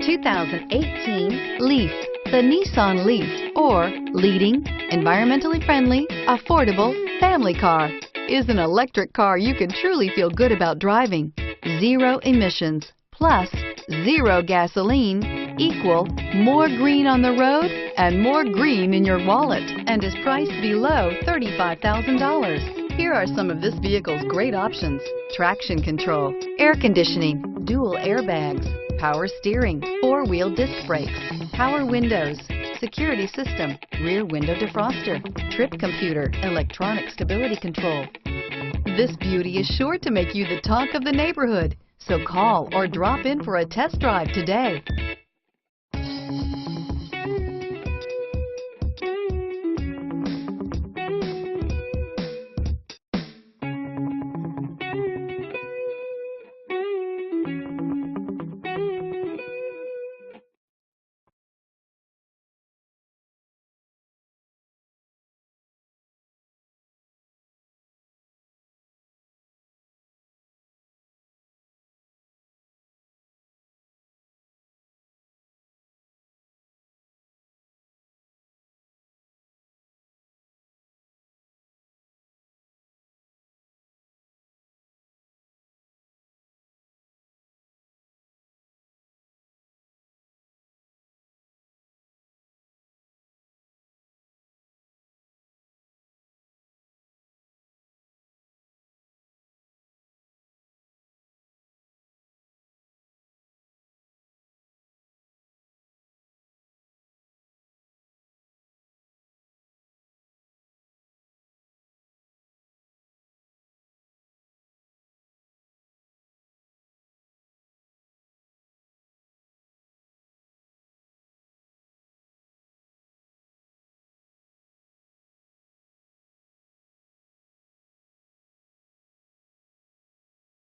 2018 Leaf. The Nissan Leaf, or leading, environmentally friendly, affordable family car, is an electric car you can truly feel good about driving. Zero emissions, plus zero gasoline, equal more green on the road and more green in your wallet, and is priced below $35,000. Here are some of this vehicle's great options: traction control, air conditioning, dual airbags, power steering, four-wheel disc brakes, power windows, security system, rear window defroster, trip computer, electronic stability control. This beauty is sure to make you the talk of the neighborhood, so call or drop in for a test drive today.